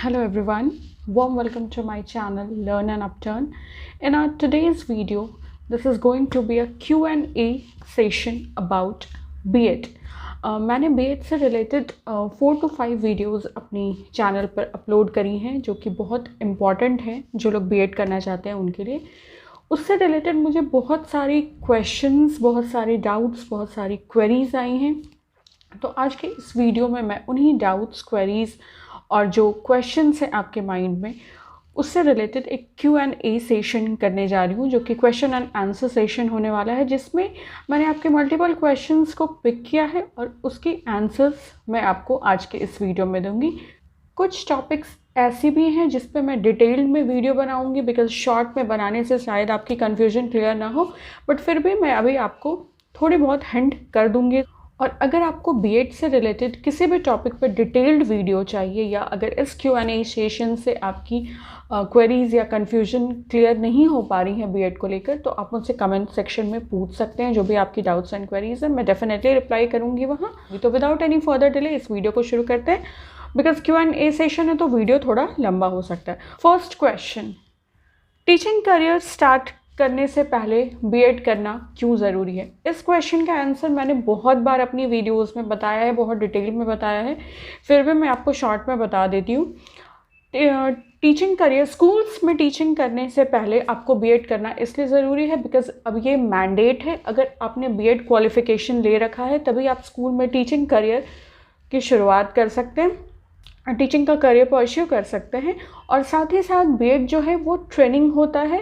Hello everyone, warm welcome to my channel Learn and Upturn. In our today's video, this is going to be a Q&A session about B.Ed. मैंने B.Ed से related 4 to 5 videos अपनी channel पर upload करी हैं जो कि बहुत important हैं जो लोग B.Ed करना चाहते हैं उनके लिए। उससे रिलेटेड मुझे बहुत सारी क्वेश्चंस, बहुत सारी डाउट्स, बहुत सारी क्वेरीज आई हैं। तो आज के इस वीडियो में मैं उन्हीं डाउट्स, क्वेरीज और जो क्वेश्चंस हैं आपके माइंड में उससे रिलेटेड एक Q&A सेशन करने जा रही हूँ जो कि क्वेश्चन एंड आंसर सेशन होने वाला है, जिसमें मैंने आपके मल्टीपल क्वेश्चंस को पिक किया है और उसकी आंसर्स मैं आपको आज के इस वीडियो में दूँगी। कुछ टॉपिक्स ऐसी भी हैं जिस पे मैं डिटेल्ड में वीडियो बनाऊँगी बिकॉज शॉर्ट में बनाने से शायद आपकी कन्फ्यूजन क्लियर ना हो, बट फिर भी मैं अभी आपको थोड़ी बहुत हिंट कर दूँगी। और अगर आपको B.Ed से रिलेटेड किसी भी टॉपिक पर डिटेल्ड वीडियो चाहिए या अगर इस Q&A सेशन से आपकी क्वेरीज या कन्फ्यूजन क्लियर नहीं हो पा रही हैं B.Ed को लेकर, तो आप मुझसे कमेंट सेक्शन में पूछ सकते हैं। जो भी आपकी डाउट्स एंड क्वेरीज हैं मैं डेफिनेटली रिप्लाई करूँगी वहाँ। तो विदाउट एनी फर्दर डिले इस वीडियो को शुरू करते हैं। बिकॉज Q&A सेशन है तो वीडियो थोड़ा लंबा हो सकता है। First question, teaching career start करने से पहले B.Ed करना क्यों ज़रूरी है? इस क्वेश्चन का आंसर मैंने बहुत बार अपनी वीडियोस में बताया है, बहुत डिटेल में बताया है, फिर भी मैं आपको शॉर्ट में बता देती हूँ। टीचिंग करियर, स्कूल्स में टीचिंग करने से पहले आपको B.Ed करना इसलिए ज़रूरी है बिकॉज अब ये मैंडेट है। अगर आपने B.Ed क्वालिफ़िकेशन ले रखा है तभी आप स्कूल में टीचिंग करियर की शुरुआत कर सकते हैं, टीचिंग का करियर परस्यू कर सकते हैं। और साथ ही साथ B.Ed जो है वो ट्रेनिंग होता है।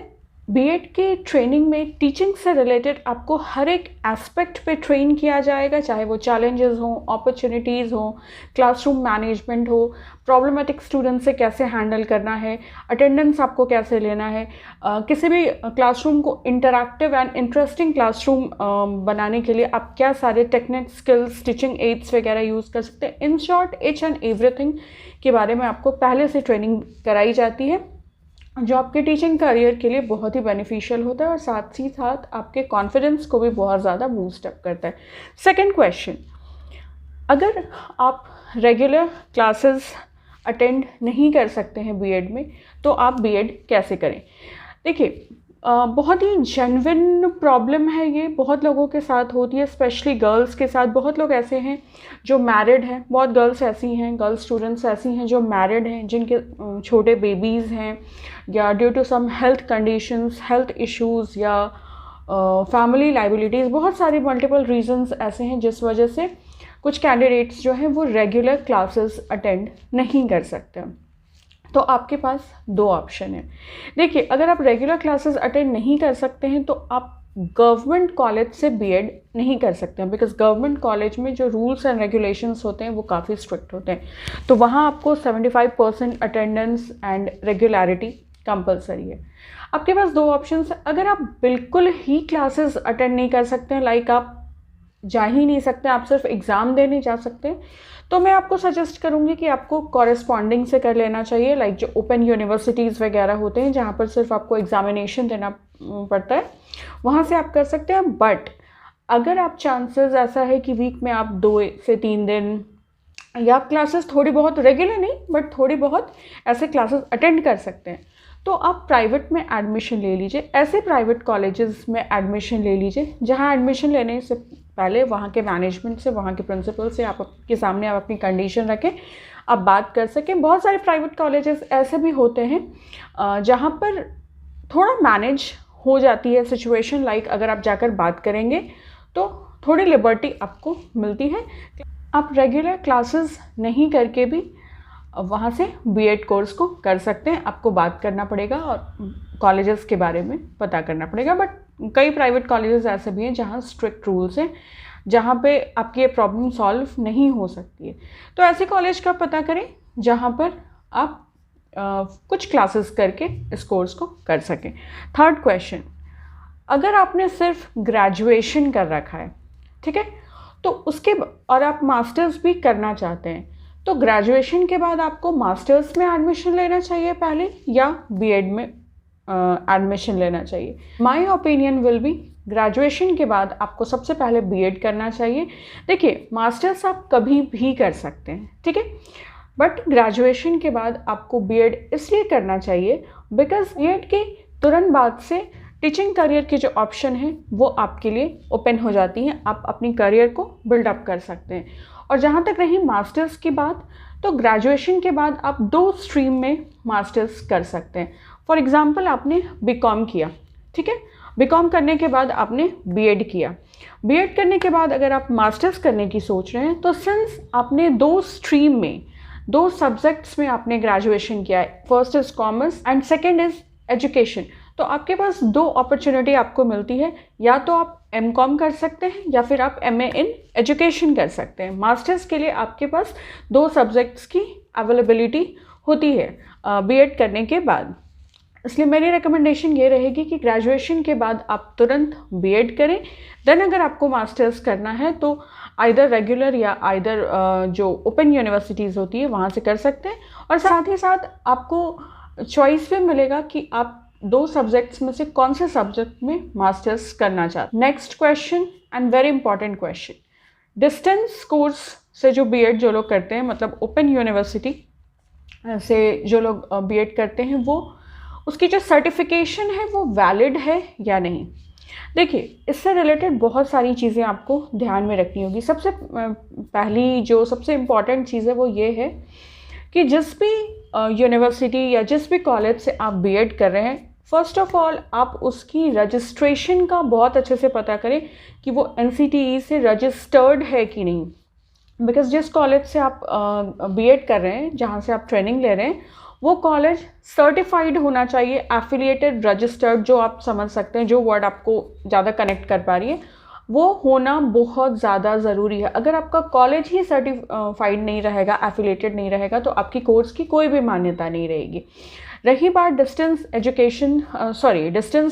B.Ed के ट्रेनिंग में टीचिंग से रिलेटेड आपको हर एक एस्पेक्ट पे ट्रेन किया जाएगा, चाहे वो चैलेंजेस हों, अपॉर्चुनिटीज़ हों, क्लासरूम मैनेजमेंट हो, प्रॉब्लमेटिक स्टूडेंट से कैसे हैंडल करना है, अटेंडेंस आपको कैसे लेना है, किसी भी क्लासरूम को इंटरैक्टिव एंड इंटरेस्टिंग क्लासरूम बनाने के लिए आप क्या सारे टेक्निक, स्किल्स, टीचिंग एड्स वगैरह यूज़ कर सकते हैं। In short each and everything के बारे में आपको पहले से ट्रेनिंग कराई जाती है जो आपके टीचिंग करियर के लिए बहुत ही बेनिफिशियल होता है और साथ ही साथ आपके कॉन्फिडेंस को भी बहुत ज़्यादा बूस्ट अप करता है। सेकंड क्वेश्चन, अगर आप रेगुलर क्लासेस अटेंड नहीं कर सकते हैं B.Ed में तो आप B.Ed कैसे करें? देखिए, बहुत ही जेन्युइन प्रॉब्लम है ये, बहुत लोगों के साथ होती है, स्पेशली गर्ल्स के साथ। बहुत लोग ऐसे हैं जो मैरिड हैं, बहुत गर्ल्स ऐसी हैं, गर्ल स्टूडेंट्स ऐसी हैं जो मैरिड हैं, जिनके छोटे बेबीज़ हैं या due to some health conditions, health issues या फैमिली लाइबिलिटीज़, बहुत सारी मल्टीपल रीजंस ऐसे हैं जिस वजह से कुछ कैंडिडेट्स जो हैं वो रेगुलर क्लासेस अटेंड नहीं कर सकते। तो आपके पास दो ऑप्शन है। देखिए, अगर आप रेगुलर क्लासेस अटेंड नहीं कर सकते हैं तो आप गवर्नमेंट कॉलेज से B.Ed नहीं कर सकते हैं बिकॉज गवर्नमेंट कॉलेज में जो रूल्स एंड रेगुलेशंस होते हैं वो काफ़ी स्ट्रिक्ट होते हैं। तो वहाँ आपको 75% अटेंडेंस एंड रेगुलरिटी कंपलसरी है। आपके पास दो ऑप्शंस हैं। अगर आप बिल्कुल ही क्लासेस अटेंड नहीं कर सकते हैं, लाइक आप जा ही नहीं सकते, आप सिर्फ एग्ज़ाम देने जा सकते हैं, तो मैं आपको सजेस्ट करूँगी कि आपको कॉरेस्पॉन्डिंग से कर लेना चाहिए। लाइक जो ओपन यूनिवर्सिटीज़ वगैरह होते हैं जहाँ पर सिर्फ आपको एग्ज़ामिनेशन देना पड़ता है, वहाँ से आप कर सकते हैं। बट अगर आप चांसेस ऐसा है कि वीक में आप 2 से 3 दिन या आप क्लासेस थोड़ी बहुत, रेगुलर नहीं बट थोड़ी बहुत ऐसे क्लासेस अटेंड कर सकते हैं, तो आप प्राइवेट में एडमिशन ले लीजिए। ऐसे प्राइवेट कॉलेजेस में एडमिशन ले लीजिए जहाँ एडमिशन लेने से पहले वहाँ के मैनेजमेंट से, वहाँ के प्रिंसिपल से आपके सामने आप अपनी कंडीशन रखें, आप बात कर सकें। बहुत सारे प्राइवेट कॉलेजेस ऐसे भी होते हैं जहाँ पर थोड़ा मैनेज हो जाती है सिचुएशन। लाइक अगर आप जाकर बात करेंगे तो थोड़ी लिबर्टी आपको मिलती है। आप रेगुलर क्लासेस नहीं करके भी वहाँ से B.Ed कोर्स को कर सकते हैं। आपको बात करना पड़ेगा और कॉलेजेस के बारे में पता करना पड़ेगा। बट कई प्राइवेट कॉलेजेस ऐसे भी हैं जहाँ स्ट्रिक्ट रूल्स हैं, जहाँ पे आपकी ये प्रॉब्लम सॉल्व नहीं हो सकती है। तो ऐसे कॉलेज का पता करें जहाँ पर आप कुछ क्लासेस करके इस कोर्स को कर सकें। थर्ड क्वेश्चन, अगर आपने सिर्फ ग्रेजुएशन कर रखा है, ठीक है, तो उसके और आप मास्टर्स भी करना चाहते हैं, तो ग्रेजुएशन के बाद आपको मास्टर्स में एडमिशन लेना चाहिए पहले या B.Ed में एडमिशन लेना चाहिए? My opinion will be graduation के बाद आपको सबसे पहले B.Ed करना चाहिए। देखिए, मास्टर्स आप कभी भी कर सकते हैं, ठीक है। बट ग्रेजुएशन के बाद आपको बीएड इसलिए करना चाहिए बिकॉज बीएड के तुरंत बाद से टीचिंग करियर की जो ऑप्शन है वो आपके लिए ओपन हो जाती हैं, आप अपनी करियर को बिल्डअप कर सकते हैं। और जहाँ तक रही मास्टर्स की बात, तो ग्रेजुएशन के बाद आप 2 स्ट्रीम में मास्टर्स कर सकते हैं। फॉर एग्ज़ाम्पल आपने बीकॉम किया, ठीक है, बीकॉम करने के बाद आपने बीएड किया, बीएड करने के बाद अगर आप मास्टर्स करने की सोच रहे हैं तो सिंस आपने 2 स्ट्रीम में 2 सब्जेक्ट्स में आपने ग्रेजुएशन किया है, first is commerce and second is education, तो आपके पास 2 अपॉर्चुनिटी आपको मिलती है, या तो आप एमकॉम कर सकते हैं या फिर आप एमए इन एजुकेशन कर सकते हैं। मास्टर्स के लिए आपके पास 2 सब्जेक्ट्स की अवेलेबिलिटी होती है बीएड करने के बाद। इसलिए मेरी रिकमेंडेशन ये रहेगी कि ग्रेजुएशन के बाद आप तुरंत बीएड करें, देन अगर आपको मास्टर्स करना है तो आइदर रेगुलर या आइदर जो ओपन यूनिवर्सिटीज़ होती है वहाँ से कर सकते हैं, और साथ ही साथ आपको चॉइस भी मिलेगा कि आप 2 सब्जेक्ट्स में से कौन से सब्जेक्ट में मास्टर्स करना चाहते हैं। Next question and very important question, distance course से जो बीएड जो लोग करते हैं, मतलब ओपन यूनिवर्सिटी से जो लोग बीएड करते हैं, वो उसकी जो सर्टिफिकेशन है वो वैलिड है या नहीं। देखिए, इससे रिलेटेड बहुत सारी चीज़ें आपको ध्यान में रखनी होगी। सबसे पहली जो सबसे इम्पॉर्टेंट चीज़ है वो ये है कि जिस भी यूनिवर्सिटी या जिस भी कॉलेज से आप बीएड कर रहे हैं, फर्स्ट ऑफ ऑल आप उसकी रजिस्ट्रेशन का बहुत अच्छे से पता करें कि वो एनसीटीई से रजिस्टर्ड है कि नहीं। बिकॉज जिस कॉलेज से आप बीएड कर रहे हैं, जहाँ से आप ट्रेनिंग ले रहे हैं, वो कॉलेज सर्टिफाइड होना चाहिए, एफिलिएटेड, रजिस्टर्ड, जो आप समझ सकते हैं, जो वर्ड आपको ज़्यादा कनेक्ट कर पा रही है, वो होना बहुत ज़्यादा ज़रूरी है। अगर आपका कॉलेज ही सर्टिफाइड नहीं रहेगा, एफिलिएटेड नहीं रहेगा, तो आपकी कोर्स की कोई भी मान्यता नहीं रहेगी। रही बात डिस्टेंस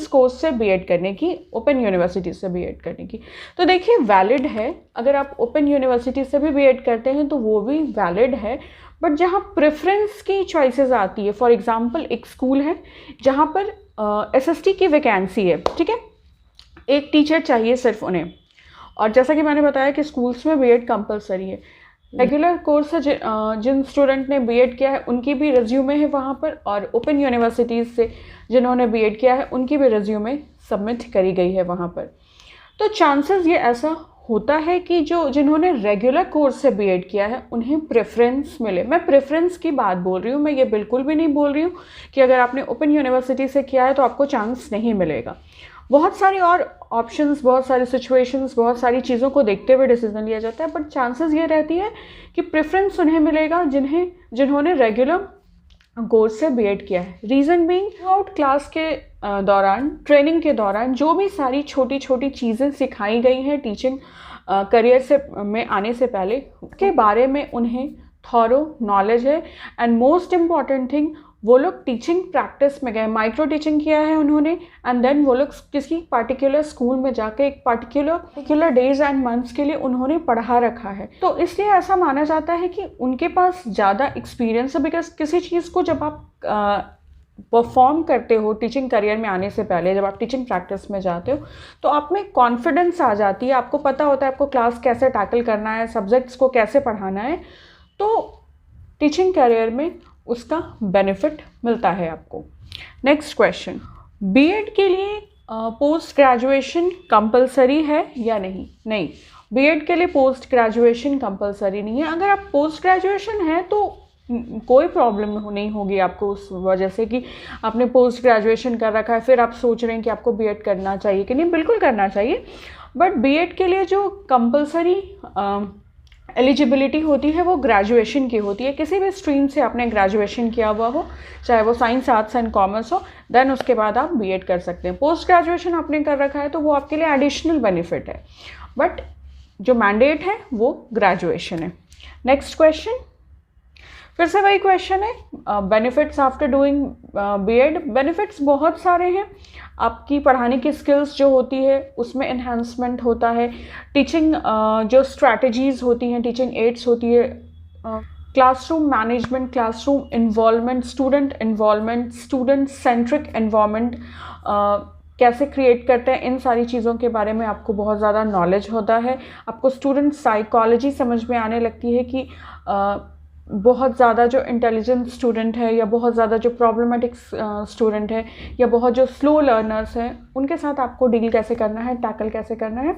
कोर्स से बीएड करने की, ओपन यूनिवर्सिटी से बीएड करने की, तो देखिए वैलिड है। अगर आप ओपन यूनिवर्सिटी से भी बीएड करते हैं तो वो भी वैलिड है, बट जहाँ प्रेफरेंस की चॉइसेस आती है, फॉर एग्जांपल एक स्कूल है जहाँ पर एसएसटी की वैकेंसी है, ठीक है, एक टीचर चाहिए सिर्फ उन्हें, और जैसा कि मैंने बताया कि स्कूल्स में बीएड कंपलसरी है। रेगुलर कोर्स से जिन स्टूडेंट ने बीएड किया है उनकी भी रिज्यूमे है वहाँ पर, और ओपन यूनिवर्सिटीज़ से जिन्होंने बीएड किया है उनकी भी रिज्यूमे सबमिट करी गई है वहाँ पर। तो चांसेस ये ऐसा होता है कि जिन्होंने रेगुलर कोर्स से बीएड किया है उन्हें प्रेफरेंस मिले। मैं प्रेफरेंस की बात बोल रही हूँ, मैं ये बिल्कुल भी नहीं बोल रही हूँ कि अगर आपने ओपन यूनिवर्सिटी से किया है तो आपको चांस नहीं मिलेगा। बहुत सारी और ऑप्शंस, बहुत सारी सिचुएशंस, बहुत सारी चीज़ों को देखते हुए डिसीजन लिया जाता है, बट चांसेस ये रहती है कि प्रेफरेंस उन्हें मिलेगा जिन्होंने रेगुलर कोर्स से बीएड किया है। Reason being, through out class के दौरान, ट्रेनिंग के दौरान जो भी सारी छोटी छोटी चीज़ें सिखाई गई हैं टीचिंग करियर से में आने से पहले, उसके बारे में उन्हें थॉरो नॉलेज है। एंड मोस्ट इम्पॉर्टेंट थिंग, वो लोग टीचिंग प्रैक्टिस में गए, माइक्रो टीचिंग किया है उन्होंने, एंड देन वो लोग किसी पार्टिकुलर स्कूल में जाके एक पार्टिकुलर डेज एंड मंथ्स के लिए उन्होंने पढ़ा रखा है। तो इसलिए ऐसा माना जाता है कि उनके पास ज़्यादा एक्सपीरियंस है। बिकॉज किसी चीज़ को जब आप परफॉर्म करते हो टीचिंग करियर में आने से पहले, जब आप टीचिंग प्रैक्टिस में जाते हो, तो आप में कॉन्फिडेंस आ जाती है, आपको पता होता है आपको क्लास कैसे टैकल करना है, सब्जेक्ट्स को कैसे पढ़ाना है, तो टीचिंग करियर में उसका बेनिफिट मिलता है आपको। नेक्स्ट क्वेश्चन, बीएड के लिए पोस्ट ग्रेजुएशन कंपलसरी है या नहीं? नहीं, बीएड के लिए पोस्ट ग्रेजुएशन कंपलसरी नहीं है। अगर आप पोस्ट ग्रेजुएशन है तो कोई प्रॉब्लम नहीं होगी आपको, उस वजह से कि आपने पोस्ट ग्रेजुएशन कर रखा है फिर आप सोच रहे हैं कि आपको बीएड करना चाहिए कि नहीं, बिल्कुल करना चाहिए। बट बीएड के लिए जो कंपलसरी एलिजिबिलिटी होती है वो ग्रेजुएशन की होती है। किसी भी स्ट्रीम से आपने ग्रेजुएशन किया हुआ हो, चाहे वो साइंस, आर्ट्स एंड कॉमर्स हो, देन उसके बाद आप बीएड कर सकते हैं। पोस्ट ग्रेजुएशन आपने कर रखा है तो वो आपके लिए एडिशनल बेनिफिट है, बट जो मैंडेट है वो ग्रेजुएशन है। नेक्स्ट क्वेश्चन, फिर से वही क्वेश्चन है, benefits after doing BEd. Benefits बहुत सारे हैं, आपकी पढ़ाने की स्किल्स जो होती है उसमें एनहांसमेंट होता है, टीचिंग जो स्ट्रैटेजीज़ होती हैं, टीचिंग एड्स होती है, classroom management, classroom involvement, student centric involvement कैसे क्रिएट करते हैं, इन सारी चीज़ों के बारे में आपको बहुत ज़्यादा नॉलेज होता है। आपको स्टूडेंट साइकोलॉजी समझ में आने लगती है कि बहुत ज़्यादा जो इंटेलिजेंट स्टूडेंट है या बहुत ज़्यादा जो प्रॉब्लमेटिक स्टूडेंट है या बहुत जो स्लो लर्नर्स हैं, उनके साथ आपको डील कैसे करना है, टैकल कैसे करना है।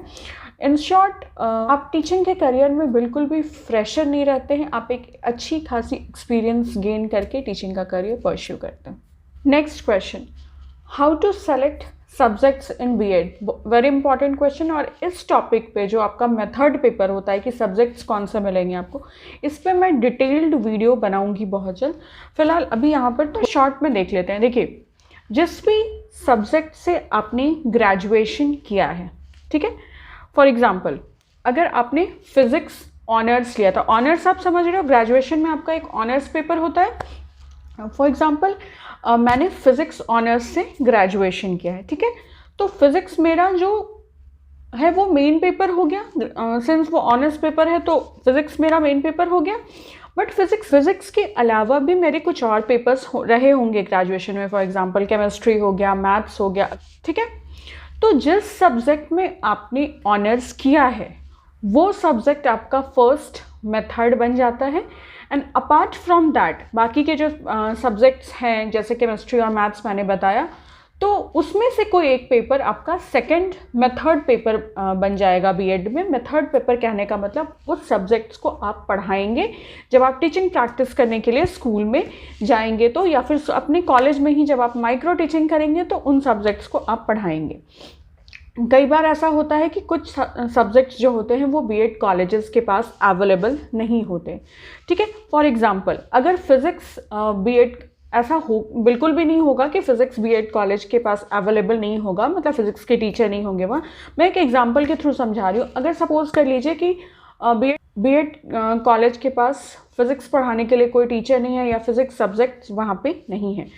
इन शॉर्ट, आप टीचिंग के करियर में बिल्कुल भी फ्रेशर नहीं रहते हैं, आप एक अच्छी खासी एक्सपीरियंस गेन करके टीचिंग का करियर परस्यू करते हैं। Next question, how to select subjects in BEd, very important question. और इस टॉपिक पे जो आपका मेथड पेपर होता है कि सब्जेक्ट्स कौन से मिलेंगे आपको, इस पे मैं डिटेल्ड वीडियो बनाऊंगी बहुत जल्द। फिलहाल अभी यहाँ पर तो शॉर्ट में देख लेते हैं। देखिए, जिस भी सब्जेक्ट से आपने ग्रेजुएशन किया है, ठीक है, फॉर एग्जाम्पल अगर आपने फिजिक्स ऑनर्स लिया था, ऑनर्स आप समझ रहे हो, ग्रेजुएशन में आपका एक ऑनर्स पेपर होता है। फॉर एग्जाम्पल मैंने फिज़िक्स ऑनर्स से ग्रेजुएशन किया है, ठीक है, तो फिज़िक्स मेरा जो है वो मेन पेपर हो गया। सिंस वो ऑनर्स पेपर है तो फिज़िक्स मेरा मेन पेपर हो गया। बट फिज़िक्स के अलावा भी मेरे कुछ और पेपर्स रहे होंगे ग्रेजुएशन में, फॉर एग्जांपल केमिस्ट्री हो गया, मैथ्स हो गया, ठीक है। तो जिस सब्जेक्ट में आपने ऑनर्स किया है वो सब्जेक्ट आपका फर्स्ट मेथड बन जाता है। एंड अपार्ट फ्रॉम दैट बाकी के जो सब्जेक्ट्स हैं जैसे केमिस्ट्री और मैथ्स मैंने बताया, तो उसमें से कोई एक पेपर आपका सेकंड मेथड पेपर बन जाएगा बीएड में। मेथड पेपर कहने का मतलब उस सब्जेक्ट्स को आप पढ़ाएंगे जब आप टीचिंग प्रैक्टिस करने के लिए स्कूल में जाएंगे, तो या फिर अपने कॉलेज में ही जब आप माइक्रो टीचिंग करेंगे तो उन सब्जेक्ट्स को आप पढ़ाएंगे। कई बार ऐसा होता है कि कुछ सब्जेक्ट्स जो होते हैं वो बीएड कॉलेजेस के पास अवेलेबल नहीं होते, ठीक है। फॉर एग्जांपल अगर फिज़िक्स बीएड ऐसा हो बिल्कुल भी नहीं होगा कि फ़िज़िक्स बीएड कॉलेज के पास अवेलेबल नहीं होगा, मतलब फ़िज़िक्स के टीचर नहीं होंगे वहाँ। मैं एक एग्जांपल के थ्रू समझा रही हूँ। अगर सपोज़ कर लीजिए कि बीएड कॉलेज के पास फ़िज़िक्स पढ़ाने के लिए कोई टीचर नहीं है या फ़िज़िक्स सब्जेक्ट्स वहाँ पे नहीं है,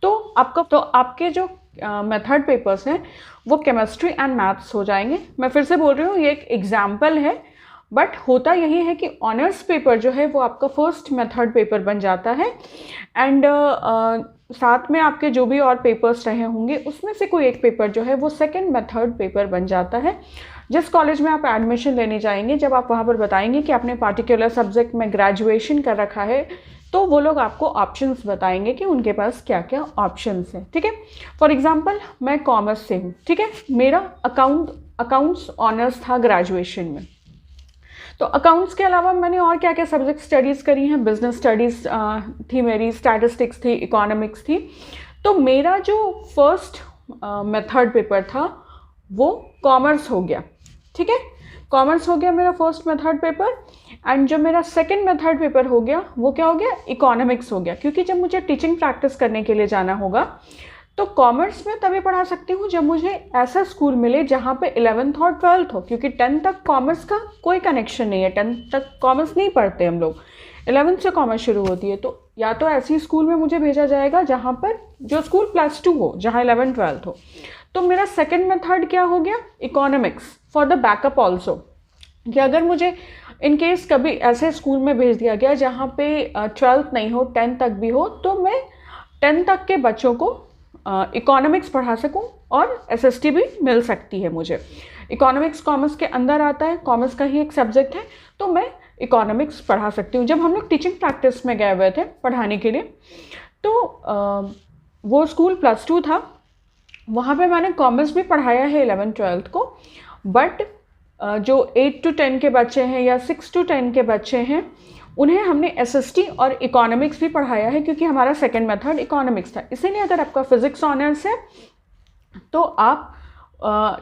तो आपके जो मेथड पेपर्स हैं वो केमिस्ट्री एंड मैथ्स हो जाएंगे। मैं फिर से बोल रही हूँ, ये एक एग्जाम्पल है, बट होता यही है कि ऑनर्स पेपर जो है वो आपका फर्स्ट मेथड पेपर बन जाता है। एंड साथ में आपके जो भी और पेपर्स रहे होंगे उसमें से कोई एक पेपर जो है वो सेकंड मेथड पेपर बन जाता है। जिस कॉलेज में आप एडमिशन लेने जाएंगे, जब आप वहाँ पर बताएंगे कि आपने पार्टिकुलर सब्जेक्ट में ग्रेजुएशन कर रखा है, तो वो लोग आपको ऑप्शंस बताएंगे कि उनके पास क्या क्या ऑप्शंस हैं, ठीक है। फॉर एग्जांपल मैं कॉमर्स से हूँ, ठीक है, मेरा अकाउंट्स ऑनर्स था ग्रेजुएशन में। तो अकाउंट्स के अलावा मैंने और क्या क्या सब्जेक्ट स्टडीज़ करी हैं, बिजनेस स्टडीज़ थी मेरी, स्टैटिस्टिक्स थी, इकोनॉमिक्स थी। तो मेरा जो फर्स्ट मेथड पेपर था वो कॉमर्स हो गया, ठीक है, कॉमर्स हो गया मेरा फर्स्ट मेथड पेपर। एंड जो मेरा सेकंड मेथड पेपर हो गया वो क्या हो गया, इकोनॉमिक्स हो गया। क्योंकि जब मुझे टीचिंग प्रैक्टिस करने के लिए जाना होगा तो कॉमर्स में तभी पढ़ा सकती हूँ जब मुझे ऐसा स्कूल मिले जहाँ पे 11th और 12th हो, क्योंकि 10th तक कॉमर्स का कोई कनेक्शन नहीं है, 10th तक कॉमर्स नहीं पढ़ते हम लोग, 11th से कॉमर्स शुरू होती है। तो या तो ऐसी स्कूल में मुझे भेजा जाएगा जहाँ पर जो स्कूल +2 हो, जहाँ 11th 12th हो। तो मेरा सेकेंड मेथड क्या हो गया, economics, for the backup also, कि अगर मुझे इन केस कभी ऐसे स्कूल में भेज दिया गया जहाँ पे 12th नहीं हो, 10th तक भी हो, तो मैं 10th तक के बच्चों को इकोनॉमिक्स पढ़ा सकूं और एसएसटी भी मिल सकती है मुझे। इकोनॉमिक्स कॉमर्स के अंदर आता है, कॉमर्स का ही एक सब्जेक्ट है, तो मैं इकोनॉमिक्स पढ़ा सकती हूँ। जब हम लोग टीचिंग प्रैक्टिस में गए हुए थे पढ़ाने के लिए, तो वो स्कूल +2 था, वहाँ पे मैंने कॉमर्स भी पढ़ाया है 11th 12th को। बट जो 8 to 10 के बच्चे हैं या 6 to 10 के बच्चे हैं, उन्हें हमने एसएसटी और इकोनॉमिक्स भी पढ़ाया है, क्योंकि हमारा सेकंड मेथड इकोनॉमिक्स था। इसीलिए अगर आपका फिज़िक्स ऑनर्स है तो आप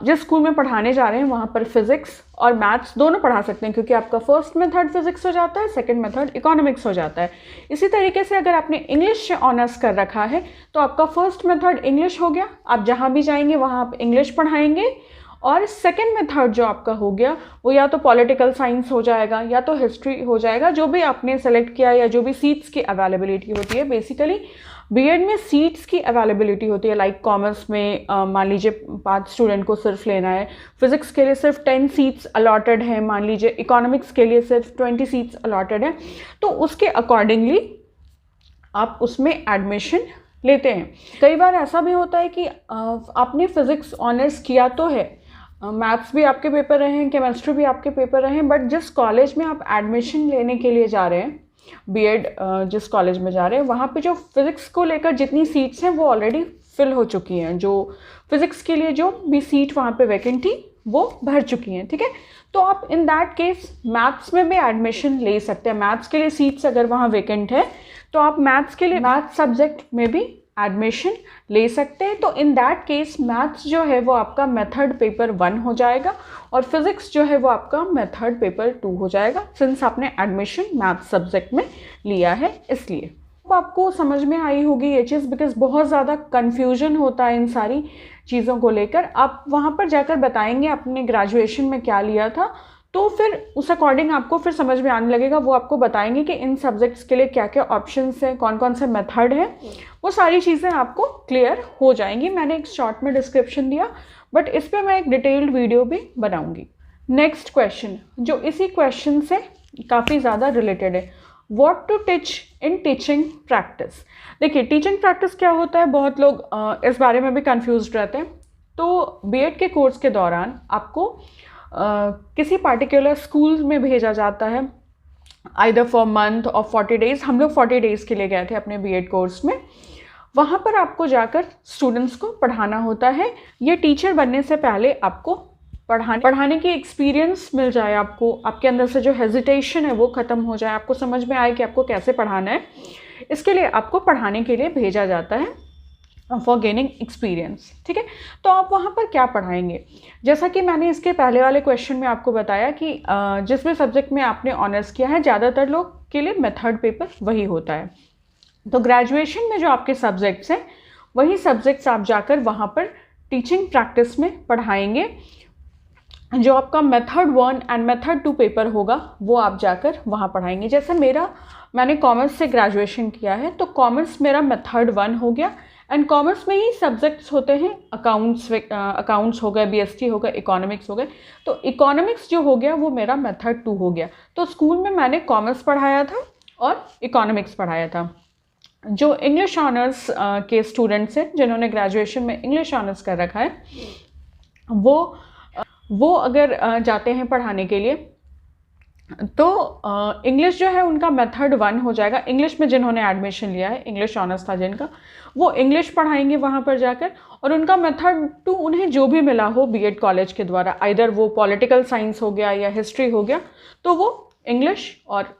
जिस स्कूल में पढ़ाने जा रहे हैं वहाँ पर फिज़िक्स और मैथ्स दोनों पढ़ा सकते हैं, क्योंकि आपका फर्स्ट मेथड फिज़िक्स हो जाता है, सेकंड मेथड इकोनॉमिक्स हो जाता है। इसी तरीके से अगर आपने इंग्लिश से ऑनर्स कर रखा है तो आपका फर्स्ट मेथड इंग्लिश हो गया, आप जहाँ भी जाएंगे वहाँ आप इंग्लिश पढ़ाएंगे। और सेकंड मेथड जो आपका हो गया वो या तो पॉलिटिकल साइंस हो जाएगा या तो हिस्ट्री हो जाएगा, जो भी आपने सेलेक्ट किया या जो भी सीट्स की अवेलेबिलिटी होती है। बेसिकली बीएड में सीट्स की अवेलेबिलिटी होती है, लाइक कॉमर्स में मान लीजिए 5 स्टूडेंट को सिर्फ लेना है, फिज़िक्स के लिए सिर्फ 10 सीट्स अलॉटेड है, मान लीजिए इकोनॉमिक्स के लिए सिर्फ 20 सीट्स अलॉटेड है, तो उसके अकॉर्डिंगली आप उसमें एडमिशन लेते हैं। कई बार ऐसा भी होता है कि आपने फिज़िक्स ऑनर्स किया तो है, मैथ्स भी आपके पेपर रहे हैं, केमिस्ट्री भी आपके पेपर रहे हैं, बट जिस कॉलेज में आप एडमिशन लेने के लिए जा रहे हैं बीएड जिस कॉलेज में जा रहे हैं वहाँ पे जो फिज़िक्स को लेकर जितनी सीट्स हैं वो ऑलरेडी फिल हो चुकी हैं, जो फिज़िक्स के लिए जो भी सीट वहाँ पे वैकेंट थी वो भर चुकी हैं, ठीक है। तो आप इन दैट केस मैथ्स में भी एडमिशन ले सकते हैं। मैथ्स के लिए सीट्स अगर वहाँ वैकेंट है तो आप मैथ्स के लिए मैथ्स सब्जेक्ट में भी एडमिशन ले सकते हैं। तो इन दैट केस मैथ्स जो है वो आपका मेथड पेपर 1 हो जाएगा और फिज़िक्स जो है वो आपका मेथड पेपर 2 हो जाएगा, सिंस आपने एडमिशन मैथ्स सब्जेक्ट में लिया है इसलिए। तो आपको समझ में आई होगी ये चीज़, बिकॉज बहुत ज़्यादा कन्फ्यूजन होता है इन सारी चीज़ों को लेकर। आप वहाँ पर जाकर बताएंगे आपने ग्रेजुएशन में क्या लिया था, तो फिर उस अकॉर्डिंग आपको फिर समझ में आने लगेगा। वो आपको बताएंगे कि इन सब्जेक्ट्स के लिए क्या क्या ऑप्शंस हैं, कौन कौन से मेथड है, वो सारी चीज़ें आपको क्लियर हो जाएंगी। मैंने एक शॉर्ट में डिस्क्रिप्शन दिया, बट इस पर मैं एक डिटेल्ड वीडियो भी बनाऊंगी। नेक्स्ट क्वेश्चन जो इसी क्वेश्चन से काफ़ी ज़्यादा रिलेटेड है, what to teach in teaching practice. देखिए टीचिंग प्रैक्टिस क्या होता है, बहुत लोग इस बारे में भी कंफ्यूज रहते हैं। तो बीएड के कोर्स के दौरान आपको किसी पार्टिकुलर स्कूल में भेजा जाता है, आइदर फॉर मंथ और 40 डेज़। हम लोग 40 डेज़ के लिए गए थे अपने बीएड कोर्स में। वहाँ पर आपको जाकर स्टूडेंट्स को पढ़ाना होता है। ये टीचर बनने से पहले आपको पढ़ाने की एक्सपीरियंस मिल जाए, आपको आपके अंदर से जो हेजिटेशन है वो ख़त्म हो जाए, आपको समझ में आए कि आपको कैसे पढ़ाना है। इसके लिए आपको पढ़ाने के लिए भेजा जाता है फॉर गेनिंग एक्सपीरियंस, ठीक है। तो आप वहाँ पर क्या पढ़ाएंगे, जैसा कि मैंने इसके पहले वाले क्वेश्चन में आपको बताया कि जिस भी सब्जेक्ट में आपने ऑनर्स किया है ज़्यादातर लोग के लिए मेथड पेपर वही होता है। तो ग्रेजुएशन में जो आपके सब्जेक्ट्स हैं वही सब्जेक्ट्स आप जाकर वहाँ पर टीचिंग प्रैक्टिस में पढ़ाएंगे। जो आपका मेथड 1 एंड मेथड 2 पेपर होगा वो आप जाकर वहाँ पढ़ाएंगे। जैसे मैंने कॉमर्स से ग्रेजुएशन किया है, तो कॉमर्स मेरा मेथड 1 हो गया एंड कॉमर्स में ही सब्जेक्ट्स होते हैं, अकाउंट्स हो गए, बीएसटी हो गए, इकोनॉमिक्स हो गए। तो इकोनॉमिक्स जो हो गया वो मेरा मेथड 2 हो गया। तो स्कूल में मैंने कॉमर्स पढ़ाया था और इकोनॉमिक्स पढ़ाया था। जो इंग्लिश ऑनर्स के स्टूडेंट्स हैं जिन्होंने ग्रेजुएशन में इंग्लिश ऑनर्स कर रखा है, वो अगर जाते हैं पढ़ाने के लिए तो इंग्लिश जो है उनका मेथड 1 हो जाएगा। इंग्लिश में जिन्होंने एडमिशन लिया है, इंग्लिश ऑनर्स था जिनका, वो इंग्लिश पढ़ाएंगे वहाँ पर जाकर। और उनका मेथड 2 उन्हें जो भी मिला हो बीएड कॉलेज के द्वारा, आइदर वो पॉलिटिकल साइंस हो गया या हिस्ट्री हो गया, तो वो इंग्लिश और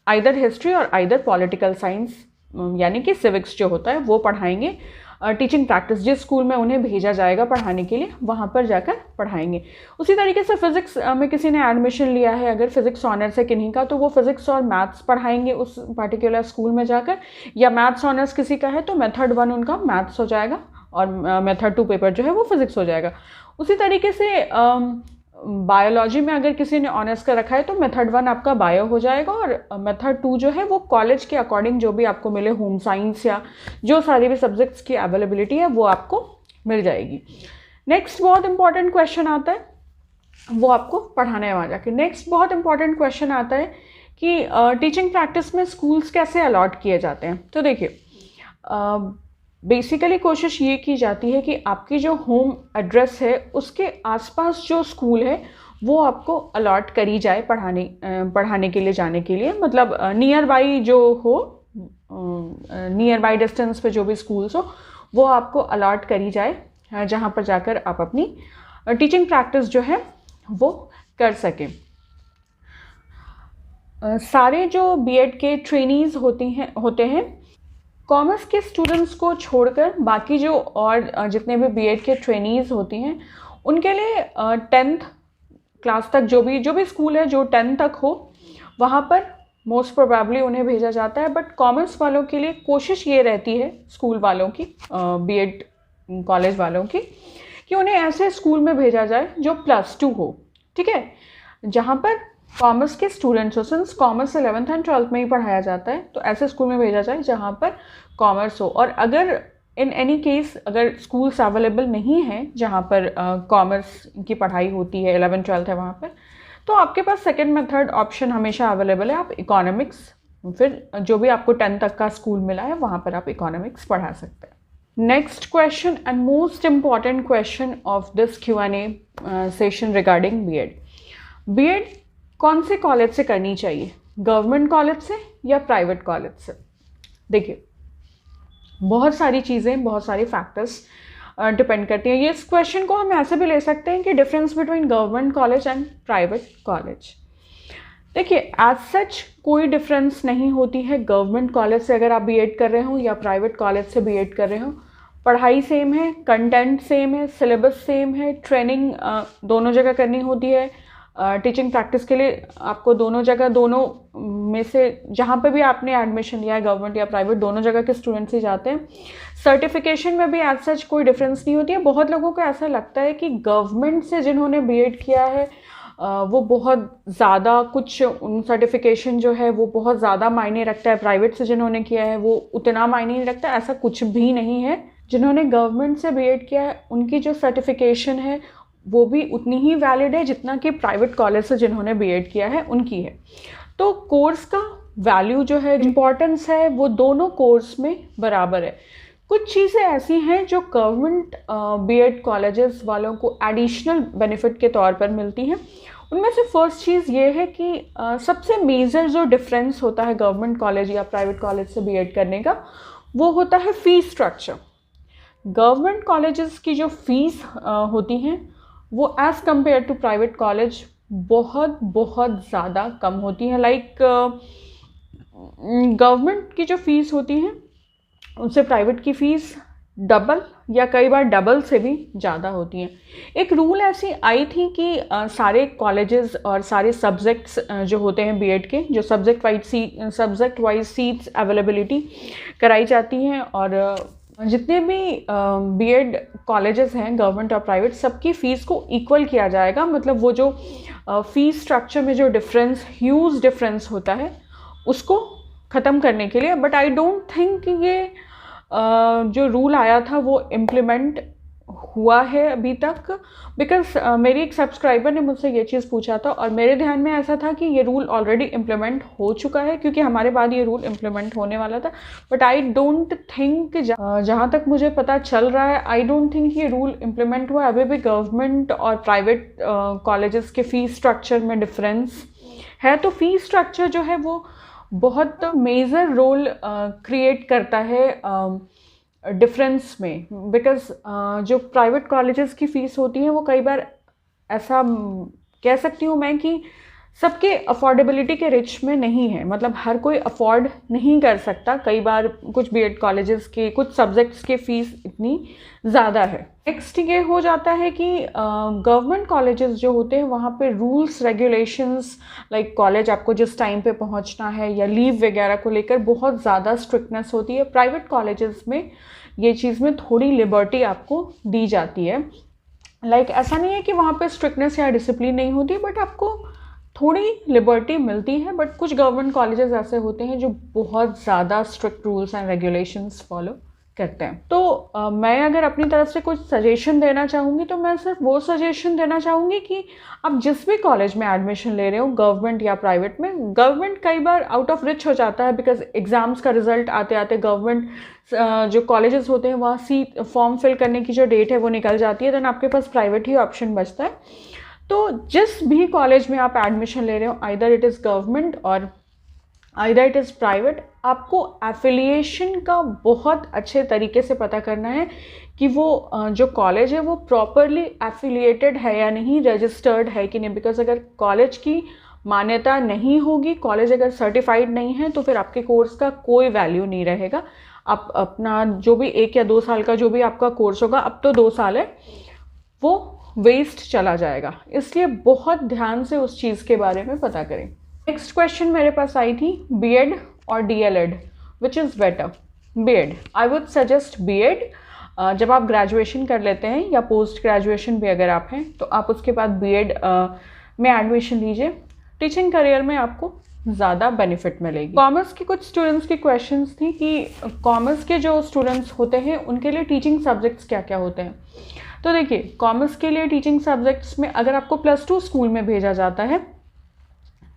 आइदर हिस्ट्री और आइदर पॉलिटिकल साइंस यानी कि सिविक्स जो होता है वो पढ़ाएंगे। टीचिंग प्रैक्टिस जिस स्कूल में उन्हें भेजा जाएगा पढ़ाने के लिए वहाँ पर जाकर पढ़ाएंगे। उसी तरीके से फिज़िक्स में किसी ने एडमिशन लिया है, अगर फिज़िक्स ऑनर्स है किन्हीं का, तो वो फिज़िक्स और मैथ्स पढ़ाएंगे उस पर्टिकुलर स्कूल में जाकर। या मैथ्स ऑनर्स किसी का है तो मेथड 1 उनका मैथ्स हो जाएगा और मेथड 2 पेपर जो है वो फिज़िक्स हो जाएगा। उसी तरीके से बायोलॉजी में अगर किसी ने ऑनर्स का रखा है तो मेथड 1 आपका बायो हो जाएगा और मेथड 2 जो है वो कॉलेज के अकॉर्डिंग जो भी आपको मिले, होम साइंस या जो सारे भी सब्जेक्ट्स की अवेलेबिलिटी है वो आपको मिल जाएगी। नेक्स्ट बहुत इंपॉर्टेंट क्वेश्चन आता है, वो आपको पढ़ाने में आ जाके। नेक्स्ट बहुत इंपॉर्टेंट क्वेश्चन आता है कि टीचिंग प्रैक्टिस में स्कूल्स कैसे अलॉट किए जाते हैं। तो देखिए बेसिकली कोशिश ये की जाती है कि आपकी जो होम एड्रेस है उसके आसपास जो स्कूल है वो आपको अलॉट करी जाए पढ़ाने के लिए जाने के लिए। मतलब नियर बाई जो हो, नियर बाई डिस्टेंस पे जो भी स्कूल्स हो वो आपको अलॉट करी जाए, जहाँ पर जाकर आप अपनी टीचिंग प्रैक्टिस जो है वो कर सकें। सारे जो बीएड के ट्रेनीज़ होते हैं कॉमर्स के स्टूडेंट्स को छोड़कर बाकी जो और जितने भी बीएड के ट्रेनीज़ होती हैं उनके लिए 10th क्लास तक जो भी स्कूल है जो 10 तक हो वहाँ पर मोस्ट प्रोबेबली उन्हें भेजा जाता है। बट कॉमर्स वालों के लिए कोशिश ये रहती है स्कूल वालों की, बीएड कॉलेज वालों की, कि उन्हें ऐसे स्कूल में भेजा जाए जो +2 हो, ठीक है, जहाँ पर कॉमर्स के स्टूडेंट्स हो। Since commerce 11th and 12th में ही पढ़ाया जाता है तो ऐसे स्कूल में भेजा जाए जहाँ पर कॉमर्स हो। और अगर इन एनी केस अगर स्कूल्स अवेलेबल नहीं हैं जहाँ पर कॉमर्स की पढ़ाई होती है, 11th 12th है वहाँ पर, तो आपके पास सेकेंड मेथड ऑप्शन हमेशा अवेलेबल है। आप इकोनॉमिक्स, फिर जो भी आपको 10 तक का स्कूल मिला है वहाँ पर आप इकोनॉमिक्स पढ़ा सकते हैं। Next question and most important question of this Q&A session regarding BEd. BEd कौन से कॉलेज से करनी चाहिए, गवर्नमेंट कॉलेज से या प्राइवेट कॉलेज से? देखिए, बहुत सारी चीज़ें, बहुत सारे फैक्टर्स डिपेंड करती हैं। ये इस क्वेश्चन को हम ऐसे भी ले सकते हैं कि difference between government college and private college. देखिए, एज सच कोई डिफरेंस नहीं होती है गवर्नमेंट कॉलेज से अगर आप बीएड कर रहे हो या प्राइवेट कॉलेज से बीएड कर रहे हो। पढ़ाई सेम है, कंटेंट सेम है, सिलेबस सेम है, ट्रेनिंग दोनों जगह करनी होती है। टीचिंग प्रैक्टिस के लिए आपको दोनों जगह, दोनों में से जहाँ पे भी आपने एडमिशन लिया है, गवर्नमेंट या प्राइवेट, दोनों जगह के स्टूडेंट्स ही जाते हैं। सर्टिफिकेशन में भी एज सच कोई डिफरेंस नहीं होती है। बहुत लोगों को ऐसा लगता है कि गवर्नमेंट से जिन्होंने बीएड किया है वो बहुत ज़्यादा कुछ, उन सर्टिफिकेशन जो है वो बहुत ज़्यादा मायने रखता है, प्राइवेट से जिन्होंने किया है वो उतना मायने नहीं रखता। ऐसा कुछ भी नहीं है। जिन्होंने गवर्नमेंट से बीएड किया है उनकी जो सर्टिफिकेशन है वो भी उतनी ही वैलिड है जितना कि प्राइवेट कॉलेज से जिन्होंने बीएड किया है उनकी है। तो कोर्स का वैल्यू जो है, इम्पॉर्टेंस है, वो दोनों कोर्स में बराबर है। कुछ चीज़ें ऐसी हैं जो गवर्नमेंट बीएड कॉलेजेस वालों को एडिशनल बेनिफिट के तौर पर मिलती हैं। उनमें से फर्स्ट चीज़ ये है कि सबसे मेजर जो डिफरेंस होता है गवर्नमेंट कॉलेज या प्राइवेट कॉलेज से बीएड करने का, वो होता है फ़ीस स्ट्रक्चर। गवर्नमेंट कॉलेजेस की जो फ़ीस होती हैं वो as compare to private college बहुत बहुत ज़्यादा कम होती हैं। लाइक गवर्नमेंट की जो फ़ीस होती हैं उससे प्राइवेट की फ़ीस डबल या कई बार डबल से भी ज़्यादा होती हैं। एक रूल ऐसी आई थी कि सारे कॉलेजेस और सारे सब्जेक्ट्स जो होते हैं बीएड के, जो सब्जेक्ट वाइज सीट्स अवेलेबिलिटी कराई जाती हैं, और जितने भी बीएड कॉलेजेस हैं गवर्नमेंट और प्राइवेट, सबकी फ़ीस को इक्वल किया जाएगा। मतलब वो जो फ़ीस स्ट्रक्चर में जो डिफरेंस, ह्यूज डिफरेंस होता है, उसको ख़त्म करने के लिए। बट आई डोंट थिंक कि ये जो रूल आया था वो इम्प्लीमेंट हुआ है अभी तक, बिकॉज मेरी एक सब्सक्राइबर ने मुझसे ये चीज़ पूछा था और मेरे ध्यान में ऐसा था कि ये रूल ऑलरेडी इम्प्लीमेंट हो चुका है, क्योंकि हमारे बाद ये रूल इम्प्लीमेंट होने वाला था। बट आई डोंट थिंक, जहाँ तक मुझे पता चल रहा है, आई डोंट थिंक ये रूल इम्प्लीमेंट हुआ। अभी भी गवर्नमेंट और प्राइवेट कॉलेजेस के फ़ीस स्ट्रक्चर में डिफरेंस है। तो फ़ीस स्ट्रक्चर जो है वो बहुत मेजर रोल क्रिएट करता है डिफरेंस में, बिकॉज जो प्राइवेट कॉलेजेस की फ़ीस होती है वो कई बार, ऐसा कह सकती हूँ मैं कि सबके अफोर्डेबिलिटी के रिच में नहीं है। मतलब हर कोई अफोर्ड नहीं कर सकता। कई बार कुछ बीएड कॉलेजेस के कुछ सब्जेक्ट्स के फ़ीस इतनी ज़्यादा है। नेक्स्ट ये हो जाता है कि गवर्नमेंट कॉलेजेस जो होते हैं वहाँ पे रूल्स रेगुलेशंस, लाइक कॉलेज आपको जिस टाइम पे पहुँचना है या लीव वगैरह को लेकर बहुत ज़्यादा स्ट्रिक्टनेस होती है। प्राइवेट कॉलेजेस में ये चीज़ में थोड़ी लिबर्टी आपको दी जाती है। लाइक ऐसा नहीं है कि वहाँ पे स्ट्रिक्टनेस या डिसिप्लिन नहीं होती, बट आपको थोड़ी लिबर्टी मिलती है। बट कुछ गवर्नमेंट कॉलेजेस ऐसे होते हैं जो बहुत ज़्यादा strict rules and regulations follow करते हैं। तो मैं अगर अपनी तरफ से कुछ सजेशन देना चाहूँगी तो मैं सिर्फ वो सजेशन देना चाहूँगी कि आप जिस भी कॉलेज में एडमिशन ले रहे हो, गवर्नमेंट या प्राइवेट में, गवर्नमेंट कई बार आउट ऑफ रिच हो जाता है, बिकॉज एग्ज़ाम्स का रिजल्ट आते आते गवर्नमेंट जो कॉलेजेस होते हैं वहाँ सीट फॉर्म फिल करने की जो डेट है वो निकल जाती है। देन आपके पास प्राइवेट ही ऑप्शन बचता है। तो जिस भी कॉलेज में आप एडमिशन ले रहे हो, आइदर इट इज़ गवर्नमेंट और आइदर इट इज़ प्राइवेट, आपको एफिलिएशन का बहुत अच्छे तरीके से पता करना है कि वो जो कॉलेज है वो प्रॉपरली एफिलिएटेड है या नहीं, रजिस्टर्ड है कि नहीं। बिकॉज अगर कॉलेज की मान्यता नहीं होगी, कॉलेज अगर सर्टिफाइड नहीं है, तो फिर आपके कोर्स का कोई वैल्यू नहीं रहेगा। आप अपना जो भी 1 या 2 साल का जो भी आपका कोर्स होगा, अब तो 2 साल है, वो वेस्ट चला जाएगा। इसलिए बहुत ध्यान से उस चीज़ के बारे में पता करें। नेक्स्ट क्वेश्चन मेरे पास आई थी, बीएड और DElEd, which is better? BEd, I would suggest BEd. जब आप ग्रेजुएशन कर लेते हैं या पोस्ट ग्रेजुएशन भी अगर आप हैं, तो आप उसके बाद बीएड में एडमिशन लीजिए। टीचिंग करियर में आपको ज़्यादा बेनिफिट मिलेगी। कॉमर्स के कुछ स्टूडेंट्स की क्वेश्चंस थी कि कॉमर्स के जो स्टूडेंट्स होते हैं उनके लिए टीचिंग सब्जेक्ट्स क्या क्या होते हैं। तो देखिए, कॉमर्स के लिए टीचिंग सब्जेक्ट्स में अगर आपको +2 स्कूल में भेजा जाता है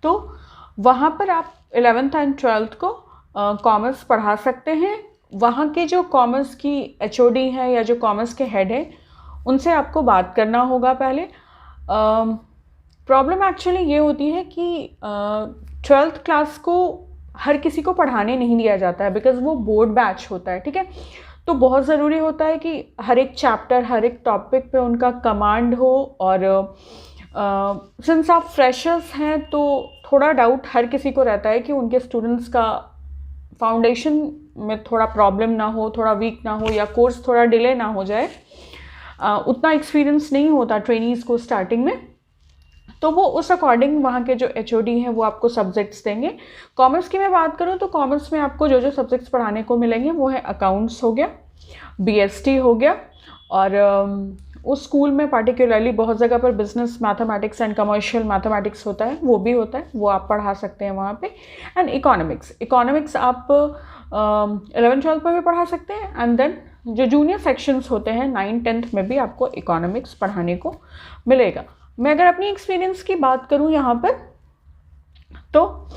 तो वहाँ पर आप 11th एंड 12th को कॉमर्स पढ़ा सकते हैं। वहाँ के जो कॉमर्स की एचओडी है या जो कॉमर्स के हेड है, उनसे आपको बात करना होगा पहले। प्रॉब्लम एक्चुअली ये होती है कि 12th क्लास को हर किसी को पढ़ाने नहीं दिया जाता है, बिकॉज वो बोर्ड बैच होता है, ठीक है। तो बहुत ज़रूरी होता है कि हर एक चैप्टर, हर एक टॉपिक पे उनका कमांड हो। और सिंस आप फ्रेशर्स हैं तो थोड़ा डाउट हर किसी को रहता है कि उनके स्टूडेंट्स का फाउंडेशन में थोड़ा प्रॉब्लम ना हो, थोड़ा वीक ना हो, या कोर्स थोड़ा डिले ना हो जाए। उतना एक्सपीरियंस नहीं होता ट्रेनीज़ को स्टार्टिंग में, तो वो उस अकॉर्डिंग वहाँ के जो HOD हैं वो आपको सब्जेक्ट्स देंगे। कॉमर्स की मैं बात करूँ तो कॉमर्स में आपको जो जो सब्जेक्ट्स पढ़ाने को मिलेंगे वो है अकाउंट्स हो गया, BST हो गया, और उस स्कूल में पार्टिकुलरली बहुत जगह पर business mathematics and commercial mathematics होता है, वो भी होता है, वो आप पढ़ा सकते हैं वहाँ पे। एंड इकोनॉमिक्स आप 11th-12th में भी पढ़ा सकते हैं। एंड देन जो जूनियर सेक्शंस होते हैं 9th-10th में भी आपको इकोनॉमिक्स पढ़ाने को मिलेगा। मैं अगर अपनी एक्सपीरियंस की बात करूं यहाँ पर, तो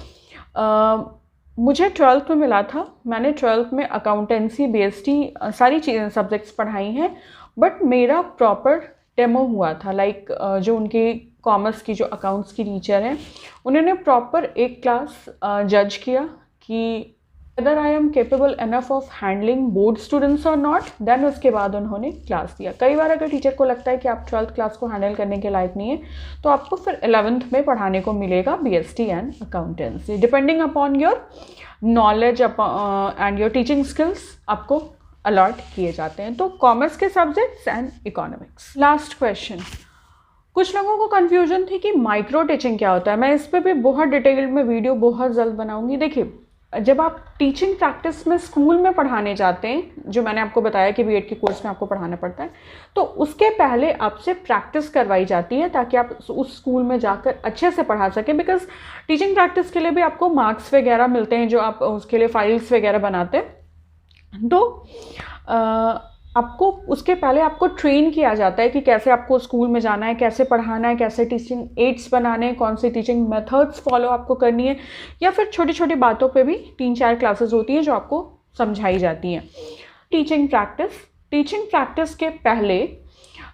मुझे 12th में मिला था। मैंने 12th में अकाउंटेंसी, BST सारी चीज़ें सब्जेक्ट्स पढ़ाई हैं, बट मेरा प्रॉपर डेमो हुआ था। लाइक जो उनकी कॉमर्स की जो अकाउंट्स की टीचर हैं, उन्होंने प्रॉपर एक क्लास जज किया कि whether I am capable enough of handling board students or not, then उसके बाद उन्होंने क्लास दिया। कई बार अगर टीचर को लगता है कि आप 12th क्लास को हैंडल करने के लायक नहीं है, तो आपको फिर 11th में पढ़ाने को मिलेगा BST and accountancy, depending upon your knowledge and your teaching skills आपको अलॉट किए जाते हैं। तो कॉमर्स के subjects and economics. Last question, कुछ लोगों को कन्फ्यूजन थी कि माइक्रो टीचिंग क्या होता है। मैं इस पर भी बहुत डिटेल में वीडियो बहुत जल्द बनाऊंगी। देखिए, जब आप टीचिंग प्रैक्टिस में स्कूल में पढ़ाने जाते हैं, जो मैंने आपको बताया कि B.Ed के कोर्स में आपको पढ़ाना पड़ता है, तो उसके पहले आपसे प्रैक्टिस करवाई जाती है ताकि आप उस स्कूल में जाकर अच्छे से पढ़ा सकें। बिकॉज टीचिंग प्रैक्टिस के लिए भी आपको मार्क्स वगैरह मिलते हैं, जो आप उसके लिए फाइल्स वगैरह बनाते हैं। तो आपको उसके पहले आपको ट्रेन किया जाता है कि कैसे आपको स्कूल में जाना है, कैसे पढ़ाना है, कैसे टीचिंग एड्स बनाने हैं, कौन सी टीचिंग मेथड्स फॉलो आपको करनी है, या फिर छोटी छोटी बातों पे भी 3-4 क्लासेस होती हैं जो आपको समझाई जाती हैं। टीचिंग प्रैक्टिस के पहले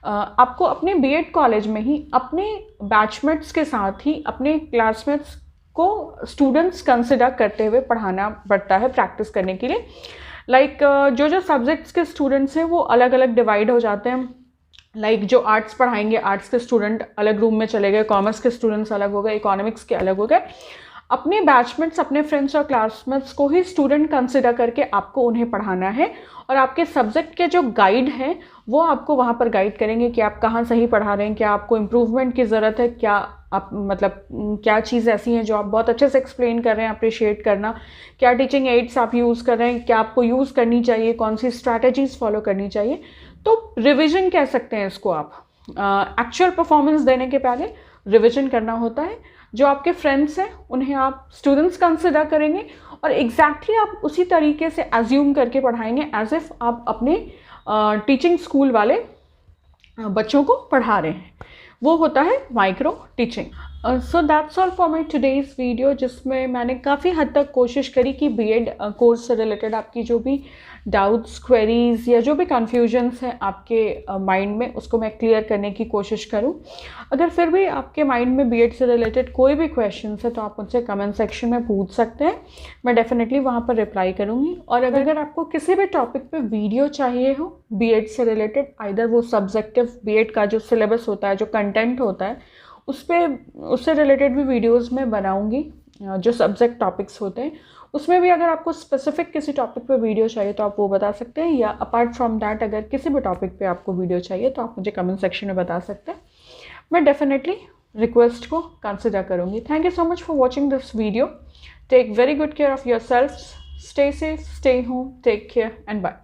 आपको अपने B.Ed कॉलेज में ही अपने बैचमेट्स के साथ ही अपने क्लासमेट्स को स्टूडेंट्स कंसिडर करते हुए पढ़ाना पड़ता है प्रैक्टिस करने के लिए। लाइक जो जो सब्जेक्ट्स के स्टूडेंट्स हैं वो अलग अलग डिवाइड हो जाते हैं। लाइक जो आर्ट्स पढ़ाएंगे, आर्ट्स के स्टूडेंट अलग रूम में चले गए, कॉमर्स के स्टूडेंट्स अलग हो गए, इकोनॉमिक्स के अलग हो गए। अपने बैचमेट्स, अपने फ्रेंड्स और क्लासमेट्स को ही स्टूडेंट कंसिडर करके आपको उन्हें पढ़ाना है, और आपके सब्जेक्ट के जो गाइड हैं वो आपको वहाँ पर गाइड करेंगे कि आप कहाँ सही पढ़ा रहे हैं, क्या आपको इम्प्रूवमेंट की ज़रूरत है, क्या आप मतलब क्या चीज़ ऐसी हैं जो आप बहुत अच्छे से एक्सप्लेन कर रहे हैं, अप्रिशिएट करना, क्या टीचिंग एड्स आप यूज़ कर रहे हैं, क्या आपको यूज़ करनी चाहिए, कौन सी स्ट्रैटेजीज़ फॉलो करनी चाहिए। तो रिविजन कह सकते हैं इसको आप। एक्चुअल परफॉर्मेंस देने के पहले रिविजन करना होता है। जो आपके फ्रेंड्स हैं उन्हें आप स्टूडेंट्स कंसिडर करेंगे और एग्जैक्टली आप उसी तरीके से एज्यूम करके पढ़ाएंगे एज इफ आप अपने टीचिंग स्कूल वाले बच्चों को पढ़ा रहे हैं। वो होता है micro teaching. So that's all for my today's video, जिसमें मैंने काफ़ी हद तक कोशिश करी कि B.Ed कोर्स से रिलेटेड आपकी जो भी डाउट्स, क्वेरीज या जो भी कन्फ्यूजन्स हैं आपके माइंड में, उसको मैं क्लियर करने की कोशिश करूं। अगर फिर भी आपके माइंड में B.Ed से रिलेटेड कोई भी क्वेश्चंस है तो आप मुझसे कमेंट सेक्शन में पूछ सकते हैं, मैं डेफिनेटली वहां पर रिप्लाई करूंगी। और अगर आपको किसी भी टॉपिक पे वीडियो चाहिए हो B.Ed से रिलेटेड, आइदर वो सब्जेक्टिव B.Ed का जो सिलेबस होता है, जो कंटेंट होता है, उससे रिलेटेड भी वीडियोज़ मैं बनाऊँगी। जो सब्जेक्ट टॉपिक्स होते हैं उसमें भी अगर आपको स्पेसिफिक किसी टॉपिक पे वीडियो चाहिए तो आप वो बता सकते हैं, या अपार्ट फ्रॉम दैट अगर किसी भी टॉपिक पे आपको वीडियो चाहिए तो आप मुझे कमेंट सेक्शन में बता सकते हैं। मैं डेफिनेटली रिक्वेस्ट को कंसिडर करूँगी। Thank you so much for watching this video. Take very good care of yourself, stay safe, stay home, take care and bye.